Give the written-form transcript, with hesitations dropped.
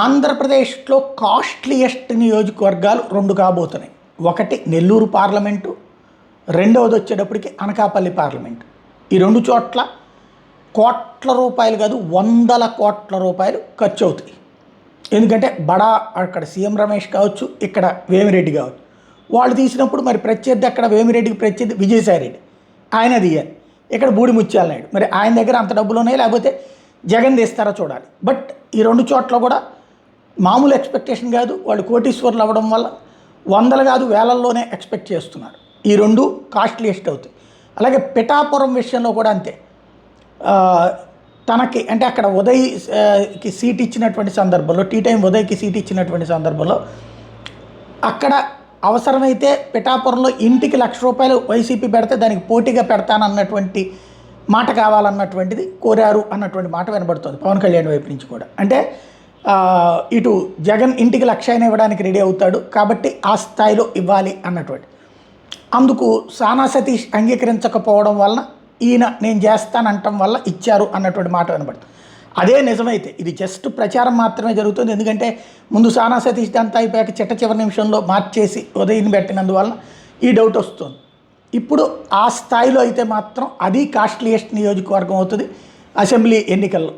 ఆంధ్రప్రదేశ్లో కాస్ట్లీయెస్ట్ నియోజకవర్గాలు 2 కాబోతున్నాయి. ఒకటి నెల్లూరు పార్లమెంటు, రెండవది వచ్చేటప్పటికి అనకాపల్లి పార్లమెంటు. ఈ 2 చోట్ల కోట్ల రూపాయలు కాదు, వందల కోట్ల రూపాయలు ఖర్చు అవుతాయి. ఎందుకంటే బడా అక్కడ సీఎం రమేష్ కావచ్చు, ఇక్కడ వేమిరెడ్డి కావచ్చు. వాళ్ళు తీసినప్పుడు మరి ప్రత్యర్థి అక్కడ వేమిరెడ్డికి ప్రత్యర్థి విజయసాయిరెడ్డి, ఆయన తీయాలి. ఇక్కడ బూడి ముత్యాల నాయుడు, మరి ఆయన దగ్గర అంత డబ్బులు ఉన్నాయి, లేకపోతే జగన్ తీస్తారా చూడాలి. బట్ ఈ 2 చోట్ల కూడా మామూలు ఎక్స్పెక్టేషన్ కాదు. వాళ్ళు కోటీశ్వర్లు అవ్వడం వల్ల వందలు కాదు వేలల్లోనే ఎక్స్పెక్ట్ చేస్తున్నారు. ఈ 2 కాస్ట్లీయెస్ట్ అవుతాయి. అలాగే పిఠాపురం విషయంలో కూడా అంతే. తనకి అంటే అక్కడ ఉదయ్కి సీట్ ఇచ్చినటువంటి సందర్భంలో, టీ టైం ఉదయ్కి సీట్ ఇచ్చినటువంటి సందర్భంలో అక్కడ అవసరమైతే పిఠాపురంలో ఇంటికి ₹1,00,000 వైసీపీ పెడితే దానికి పోటీగా పెడతానన్నటువంటి మాట కావాలన్నటువంటిది కోరారు అన్నటువంటి మాట వినబడుతుంది పవన్ కళ్యాణ్ వైపు నుంచి కూడా. అంటే ఇటు జగన్ ఇంటికి 1,00,000 ఇవ్వడానికి రెడీ అవుతాడు కాబట్టి ఆ స్థాయిలో ఇవ్వాలి అన్నటువంటి. అందుకు సానా సతీష్ అంగీకరించకపోవడం వలన ఈయన నేను చేస్తానంటం వల్ల ఇచ్చారు అన్నటువంటి మాట వినబడుతుంది. అదే నిజమైతే ఇది జస్ట్ ప్రచారం మాత్రమే జరుగుతుంది. ఎందుకంటే ముందు సానా సతీష్ అంతా అయిపోయాక చివరి నిమిషంలో మార్చేసి ఉదయం పెట్టినందువలన ఈ డౌట్ వస్తుంది. ఇప్పుడు ఆ స్థాయిలో అయితే మాత్రం అది కాస్ట్లీయెస్ట్ నియోజకవర్గం అవుతుంది అసెంబ్లీ ఎన్నికల్లో.